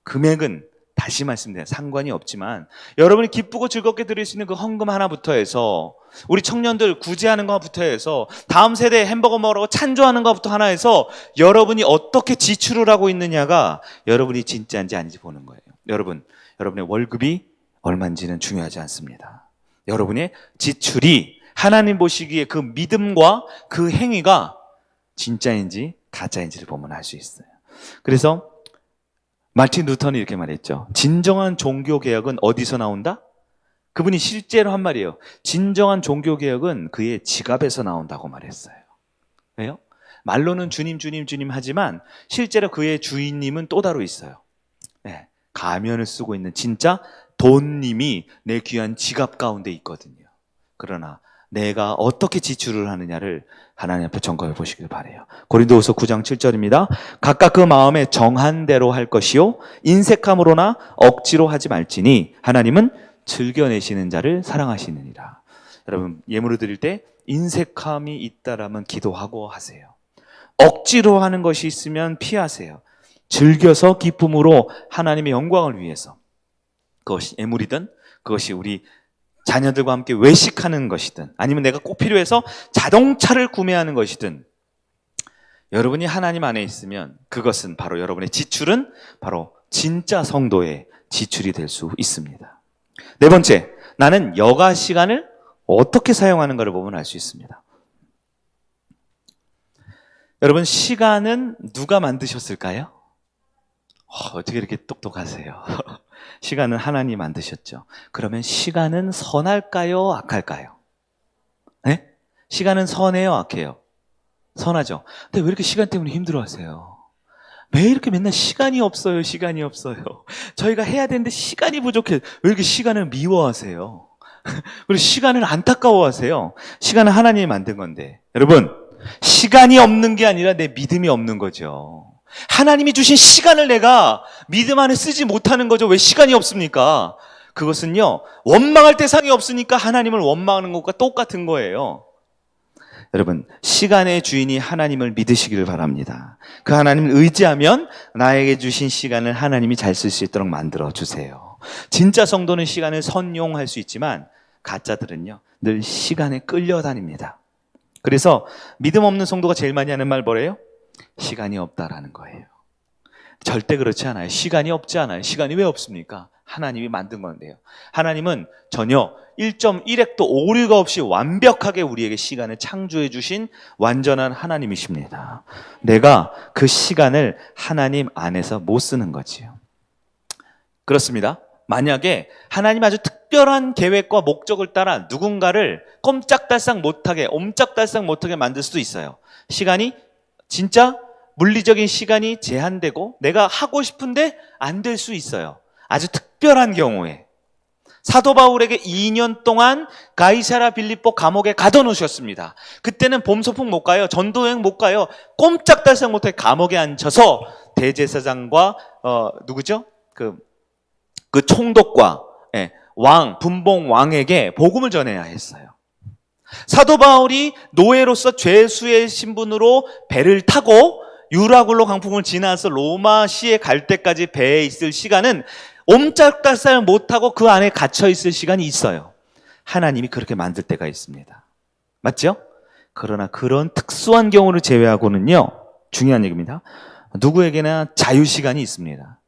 금액은 다시 말씀드려요. 상관이 없지만 여러분이 기쁘고 즐겁게 드릴 수 있는 그 헌금 하나부터 해서 우리 청년들 구제하는 것부터 해서 다음 세대 햄버거 먹으라고 찬조하는 것부터 하나 해서 여러분이 어떻게 지출을 하고 있느냐가 여러분이 진짜인지 아닌지 보는 거예요. 여러분의 월급이 얼마인지는 중요하지 않습니다. 여러분의 지출이 하나님 보시기에 그 믿음과 그 행위가 진짜인지 가짜인지를 보면 알 수 있어요. 그래서 마틴 루터는 이렇게 말했죠. 진정한 종교개혁은 어디서 나온다? 그분이 실제로 한 말이에요. 진정한 종교개혁은 그의 지갑에서 나온다고 말했어요. 왜요? 말로는 주님 주님 주님 하지만 실제로 그의 주인님은 또 따로 있어요. 네, 가면을 쓰고 있는 진짜 돈님이 내 귀한 지갑 가운데 있거든요. 그러나 내가 어떻게 지출을 하느냐를 하나님 앞에 점검해 보시길 바라요. 고린도후서 9장 7절입니다. 각각 그 마음에 정한 대로 할 것이요 인색함으로나 억지로 하지 말지니 하나님은 즐겨내시는 자를 사랑하시느니라. 여러분, 예물을 드릴 때 인색함이 있다라면 기도하고 하세요. 억지로 하는 것이 있으면 피하세요. 즐겨서 기쁨으로 하나님의 영광을 위해서, 그것이 예물이든 그것이 우리 자녀들과 함께 외식하는 것이든 아니면 내가 꼭 필요해서 자동차를 구매하는 것이든 여러분이 하나님 안에 있으면 그것은 바로 여러분의 지출은 바로 진짜 성도의 지출이 될 수 있습니다. 네 번째, 나는 여가 시간을 어떻게 사용하는가를 보면 알 수 있습니다. 여러분, 시간은 누가 만드셨을까요? 어떻게 이렇게 똑똑하세요? 시간은 하나님 만드셨죠. 그러면 시간은 선할까요? 악할까요? 네? 시간은 선해요? 악해요? 선하죠. 근데 왜 이렇게 시간 때문에 힘들어하세요? 왜 이렇게 맨날 시간이 없어요? 시간이 없어요. 저희가 해야 되는데 시간이 부족해. 왜 이렇게 시간을 미워하세요? 그리고 시간을 안타까워하세요? 시간은 하나님이 만든 건데. 여러분, 시간이 없는 게 아니라 내 믿음이 없는 거죠. 하나님이 주신 시간을 내가 믿음 안에 쓰지 못하는 거죠. 왜 시간이 없습니까? 그것은요, 원망할 대상이 없으니까 하나님을 원망하는 것과 똑같은 거예요. 여러분, 시간의 주인이 하나님을 믿으시기를 바랍니다. 그 하나님을 의지하면 나에게 주신 시간을 하나님이 잘 쓸 수 있도록 만들어 주세요. 진짜 성도는 시간을 선용할 수 있지만 가짜들은요, 늘 시간에 끌려다닙니다. 그래서 믿음 없는 성도가 제일 많이 하는 말 뭐래요? 시간이 없다라는 거예요. 절대 그렇지 않아요. 시간이 없지 않아요. 시간이 왜 없습니까? 하나님이 만든 건데요. 하나님은 전혀 1.1획도 오류가 없이 완벽하게 우리에게 시간을 창조해 주신 완전한 하나님이십니다. 내가 그 시간을 하나님 안에서 못 쓰는 거지요. 그렇습니다. 만약에 하나님 아주 특별한 계획과 목적을 따라 누군가를 꼼짝달싹 못하게, 옴짝달싹 못하게 만들 수도 있어요. 시간이 진짜 물리적인 시간이 제한되고 내가 하고 싶은데 안 될 수 있어요. 아주 특별한 경우에 사도 바울에게 2년 동안 가이사라 빌립보 감옥에 가둬놓으셨습니다. 그때는 봄소풍 못 가요. 전도여행 못 가요. 꼼짝달싹 못하게 감옥에 앉혀서 대제사장과 누구죠? 그 총독과 왕, 분봉 왕에게 복음을 전해야 했어요. 사도 바울이 노예로서 죄수의 신분으로 배를 타고 유라굴로 강풍을 지나서 로마시에 갈 때까지 배에 있을 시간은 옴짝달싹 못하고 그 안에 갇혀 있을 시간이 있어요. 하나님이 그렇게 만들 때가 있습니다. 맞죠? 그러나 그런 특수한 경우를 제외하고는요, 중요한 얘기입니다. 누구에게나 자유시간이 있습니다.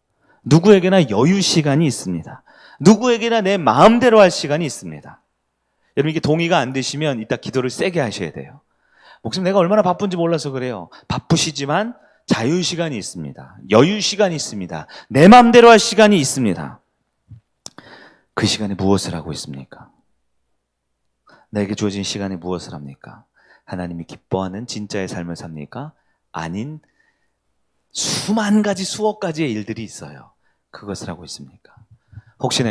누구에게나 여유시간이 있습니다. 누구에게나 내 마음대로 할 시간이 있습니다. 여러분, 이게 동의가 안 되시면 이따 기도를 세게 하셔야 돼요. 목사님, 내가 얼마나 바쁜지 몰라서 그래요. 바쁘시지만 자유시간이 있습니다. 여유시간이 있습니다. 내 마음대로 할 시간이 있습니다. 그 시간에 무엇을 하고 있습니까? 내게 주어진 시간에 무엇을 합니까? 하나님이 기뻐하는 진짜의 삶을 삽니까? 아닌 수만 가지 수억 가지의 일들이 있어요. 그것을 하고 있습니까? 혹시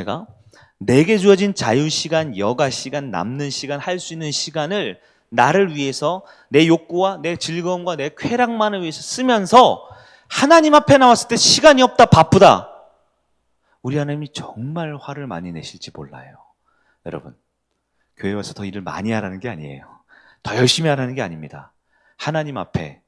내게 주어진 자유시간, 여가시간, 남는 시간, 할 수 있는 시간을 나를 위해서 내 욕구와 내 즐거움과 내 쾌락만을 위해서 쓰면서 하나님 앞에 나왔을 때 시간이 없다, 바쁘다. 우리 하나님이 정말 화를 많이 내실지 몰라요. 여러분, 교회 와서 더 일을 많이 하라는 게 아니에요. 더 열심히 하라는 게 아닙니다. 하나님 앞에,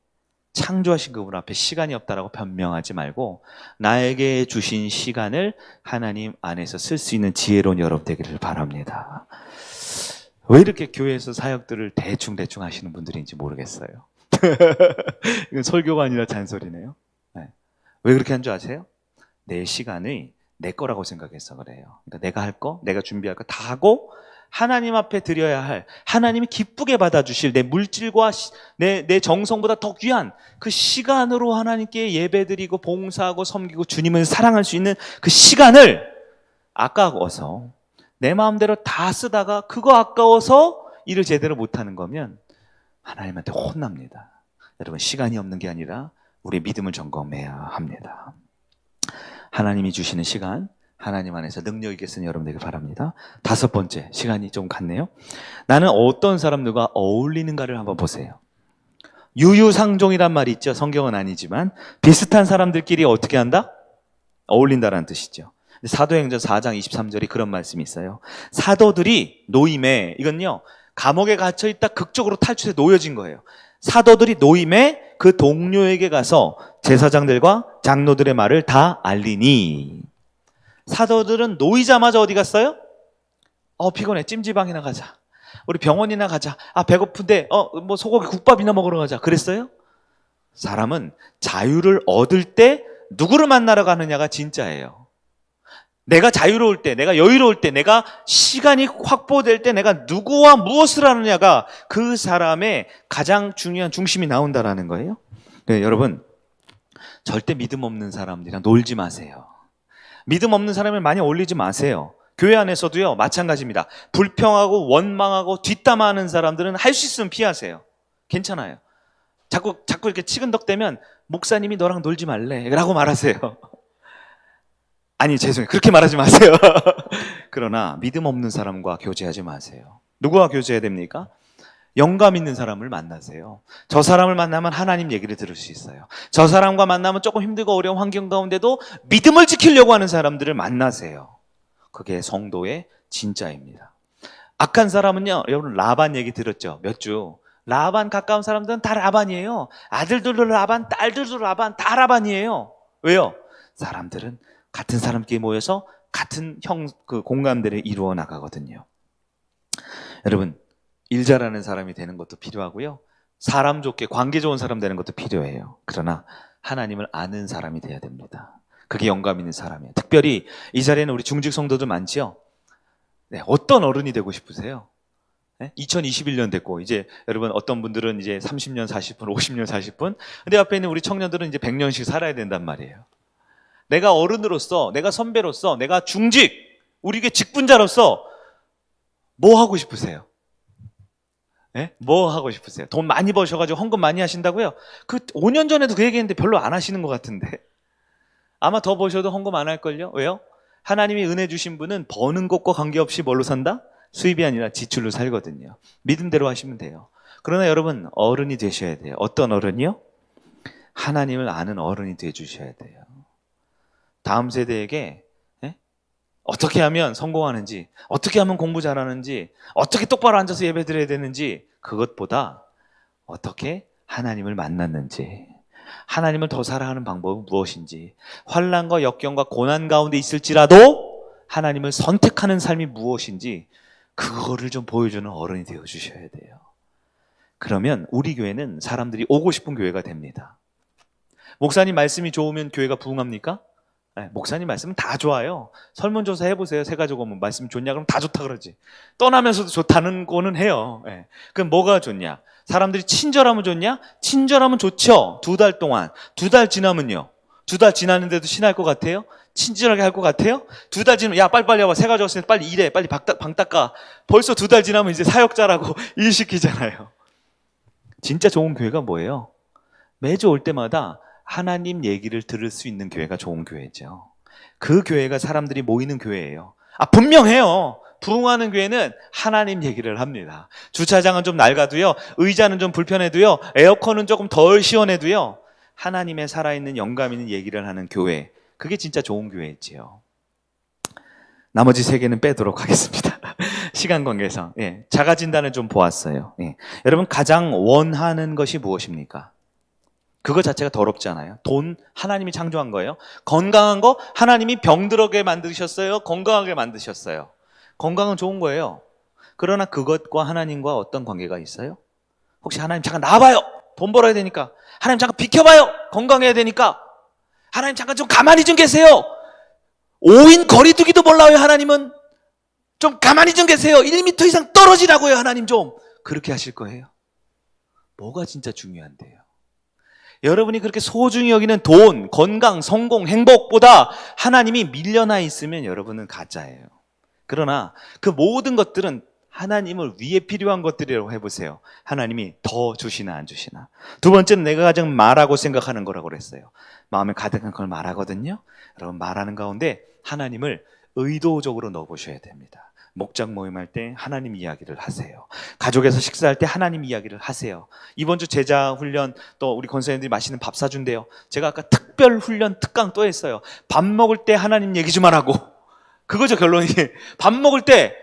창조하신 그분 앞에 시간이 없다라고 변명하지 말고 나에게 주신 시간을 하나님 안에서 쓸 수 있는 지혜로운 여러분 되기를 바랍니다. 왜 이렇게 교회에서 사역들을 대충 하시는 분들인지 모르겠어요. 이건 설교가 아니라 잔소리네요. 네. 왜 그렇게 한 줄 아세요? 내 시간이 내 거라고 생각해서 그래요. 그러니까 내가 할 거, 내가 준비할 거 다 하고 하나님 앞에 드려야 할, 하나님이 기쁘게 받아주실 내 물질과 내 정성보다 더 귀한 그 시간으로 하나님께 예배드리고 봉사하고 섬기고 주님을 사랑할 수 있는 그 시간을 아까워서 내 마음대로 다 쓰다가 그거 아까워서 일을 제대로 못하는 거면 하나님한테 혼납니다. 여러분, 시간이 없는 게 아니라 우리 믿음을 점검해야 합니다. 하나님이 주시는 시간, 하나님 안에서 능력 있게 쓰는 여러분 되길 바랍니다. 5번째, 시간이 좀 갔네요. 나는 어떤 사람들과 어울리는가를 한번 보세요. 유유상종이란 말이 있죠. 성경은 아니지만 비슷한 사람들끼리 어떻게 한다? 어울린다라는 뜻이죠. 사도행전 4장 23절이 그런 말씀이 있어요. 사도들이 노임에, 이건요 감옥에 갇혀있다 극적으로 탈출해 놓여진 거예요. 사도들이 노임에 그 동료에게 가서 제사장들과 장로들의 말을 다 알리니. 사도들은 놓이자마자 어디 갔어요? 피곤해, 찜질방이나 가자, 우리 병원이나 가자, 배고픈데 뭐 소고기 국밥이나 먹으러 가자, 그랬어요? 사람은 자유를 얻을 때 누구를 만나러 가느냐가 진짜예요. 내가 자유로울 때, 내가 여유로울 때, 내가 시간이 확보될 때 내가 누구와 무엇을 하느냐가 그 사람의 가장 중요한 중심이 나온다라는 거예요. 네, 여러분, 절대 믿음 없는 사람들이랑 놀지 마세요. 믿음 없는 사람을 많이 어울리지 마세요. 교회 안에서도요 마찬가지입니다. 불평하고 원망하고 뒷담화하는 사람들은 할 수 있으면 피하세요. 괜찮아요. 자꾸 이렇게 치근덕대면 목사님이 너랑 놀지 말래 라고 말하세요. 아니, 죄송해요, 그렇게 말하지 마세요. 그러나 믿음 없는 사람과 교제하지 마세요. 누구와 교제해야 됩니까? 영감 있는 사람을 만나세요. 저 사람을 만나면 하나님 얘기를 들을 수 있어요. 저 사람과 만나면 조금 힘들고 어려운 환경 가운데도 믿음을 지키려고 하는 사람들을 만나세요. 그게 성도의 진짜입니다. 악한 사람은요, 여러분 라반 얘기 들었죠? 몇 주. 라반 가까운 사람들은 다 라반이에요. 아들들도 라반, 딸들도 라반, 다 라반이에요. 왜요? 사람들은 같은 사람끼리 모여서 같은 공감대를 이루어 나가거든요. 여러분, 일 잘하는 사람이 되는 것도 필요하고요, 사람 좋게 관계 좋은 사람 되는 것도 필요해요. 그러나 하나님을 아는 사람이 돼야 됩니다. 그게 영감 있는 사람이에요. 특별히 이 자리에는 우리 중직 성도들 많지요? 네, 어떤 어른이 되고 싶으세요? 네? 2021년 됐고 이제 여러분 어떤 분들은 이제 30년 40분, 50년 40분, 근데 앞에 있는 우리 청년들은 이제 100년씩 살아야 된단 말이에요. 내가 어른으로서, 내가 선배로서, 내가 중직, 우리에게 직분자로서 뭐 하고 싶으세요? 네? 뭐 하고 싶으세요? 돈 많이 버셔가지고 헌금 많이 하신다고요? 그 5년 전에도 그 얘기했는데 별로 안 하시는 것 같은데. 아마 더 버셔도 헌금 안 할걸요? 왜요? 하나님이 은혜 주신 분은 버는 것과 관계없이 뭘로 산다? 수입이 아니라 지출로 살거든요. 믿음대로 하시면 돼요. 그러나 여러분, 어른이 되셔야 돼요. 어떤 어른이요? 하나님을 아는 어른이 되주셔야 돼요. 다음 세대에게 어떻게 하면 성공하는지, 어떻게 하면 공부 잘하는지, 어떻게 똑바로 앉아서 예배 드려야 되는지, 그것보다 어떻게 하나님을 만났는지, 하나님을 더 사랑하는 방법은 무엇인지, 환난과 역경과 고난 가운데 있을지라도 하나님을 선택하는 삶이 무엇인지 그거를 좀 보여주는 어른이 되어주셔야 돼요. 그러면 우리 교회는 사람들이 오고 싶은 교회가 됩니다. 목사님 말씀이 좋으면 교회가 부흥합니까? 네, 목사님 말씀은 다 좋아요. 설문조사 해보세요. 새 가지고 오면 말씀 좋냐? 그럼 다 좋다 그러지. 떠나면서도 좋다는 거는 해요. 네. 그럼 뭐가 좋냐? 사람들이 친절하면 좋냐? 친절하면 좋죠. 2달 동안. 2달 지나면요. 2달 지났는데도 신할 것 같아요? 친절하게 할 것 같아요? 2달 지나면 야 빨리빨리 와봐. 새 가져왔으니까 빨리 일해. 빨리 방 닦아. 벌써 2달 지나면 이제 사역자라고 일 시키잖아요. 진짜 좋은 교회가 뭐예요? 매주 올 때마다 하나님 얘기를 들을 수 있는 교회가 좋은 교회죠. 그 교회가 사람들이 모이는 교회예요. 분명해요. 부흥하는 교회는 하나님 얘기를 합니다. 주차장은 좀 낡아도요, 의자는 좀 불편해도요, 에어컨은 조금 덜 시원해도요, 하나님의 살아있는 영감 있는 얘기를 하는 교회, 그게 진짜 좋은 교회지요. 나머지 세 개는 빼도록 하겠습니다. 시간 관계상. 자가 진단을 좀 보았어요. 여러분, 가장 원하는 것이 무엇입니까? 그거 자체가 더럽잖아요. 돈 하나님이 창조한 거예요. 건강한 거 하나님이 병들게 만드셨어요. 건강하게 만드셨어요. 건강은 좋은 거예요. 그러나 그것과 하나님과 어떤 관계가 있어요? 혹시 하나님 잠깐 나와봐요. 돈 벌어야 되니까. 하나님 잠깐 비켜봐요. 건강해야 되니까. 하나님 잠깐 좀 가만히 좀 계세요. 5인 거리 두기도 몰라요. 하나님은. 좀 가만히 좀 계세요. 1m 이상 떨어지라고요. 하나님 좀. 그렇게 하실 거예요. 뭐가 진짜 중요한데요? 여러분이 그렇게 소중히 여기는 돈, 건강, 성공, 행복보다 하나님이 밀려나 있으면 여러분은 가짜예요. 그러나 그 모든 것들은 하나님을 위해 필요한 것들이라고 해보세요. 하나님이 더 주시나 안 주시나. 두 번째는 내가 가장 말하고 생각하는 거라고 그랬어요. 마음에 가득한 걸 말하거든요. 여러분, 말하는 가운데 하나님을 의도적으로 넣어보셔야 됩니다. 목장 모임할 때 하나님 이야기를 하세요. 가족에서 식사할 때 하나님 이야기를 하세요. 이번 주 제자 훈련, 또 우리 권사님들이 맛있는 밥 사준대요. 제가 아까 특별 훈련 특강 또 했어요. 밥 먹을 때 하나님 얘기 좀 하라고. 그거죠, 결론이. 밥 먹을 때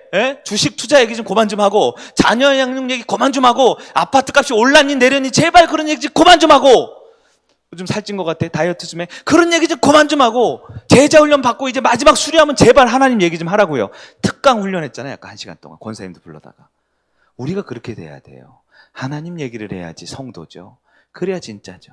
주식 투자 얘기 좀 그만 좀 하고, 자녀 양육 얘기 그만 좀 하고, 아파트 값이 올랐니 내렸니 제발 그런 얘기 좀 그만 좀 하고, 요즘 살찐 것 같아 다이어트 좀 해, 그런 얘기 좀 그만 좀 하고, 제자 훈련 받고 이제 마지막 수료하면 제발 하나님 얘기 좀 하라고요. 특강 훈련했잖아요. 약간 1시간 동안 권사님도 불러다가. 우리가 그렇게 돼야 돼요. 하나님 얘기를 해야지 성도죠. 그래야 진짜죠.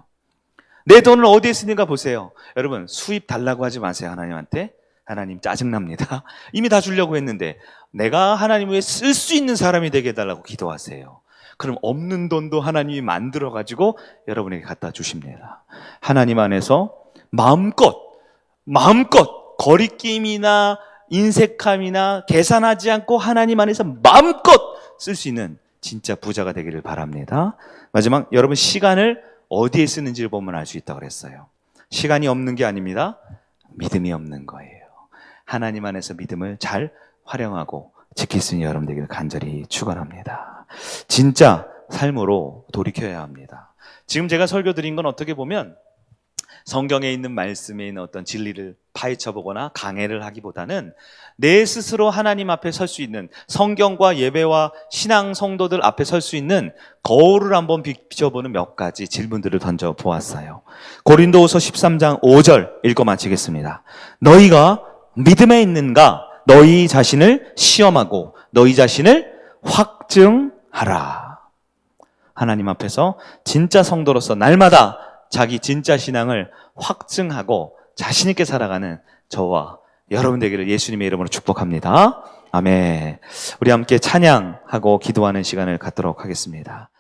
내 돈을 어디에 쓰는가 보세요. 여러분, 수입 달라고 하지 마세요. 하나님한테. 하나님 짜증납니다. 이미 다 주려고 했는데 내가 하나님 위해 쓸 수 있는 사람이 되게 해달라고 기도하세요. 그럼 없는 돈도 하나님이 만들어가지고 여러분에게 갖다 주십니다. 하나님 안에서 마음껏 거리낌이나 인색함이나 계산하지 않고 하나님 안에서 마음껏 쓸 수 있는 진짜 부자가 되기를 바랍니다. 마지막, 여러분 시간을 어디에 쓰는지를 보면 알 수 있다고 그랬어요. 시간이 없는 게 아닙니다. 믿음이 없는 거예요. 하나님 안에서 믿음을 잘 활용하고 지킬 수 있는 여러분 되기를 간절히 축원합니다. 진짜 삶으로 돌이켜야 합니다. 지금 제가 설교 드린 건 어떻게 보면 성경에 있는 말씀에 있는 어떤 진리를 파헤쳐보거나 강해를 하기보다는 내 스스로 하나님 앞에 설 수 있는, 성경과 예배와 신앙 성도들 앞에 설 수 있는 거울을 한번 비춰보는 몇 가지 질문들을 던져보았어요. 고린도후서 13장 5절 읽고 마치겠습니다. 너희가 믿음에 있는가? 너희 자신을 시험하고 너희 자신을 확증하라. 하나님 앞에서 진짜 성도로서 날마다 자기 진짜 신앙을 확증하고 자신 있게 살아가는 저와 여러분 되기를 예수님의 이름으로 축복합니다. 아멘. 우리 함께 찬양하고 기도하는 시간을 갖도록 하겠습니다.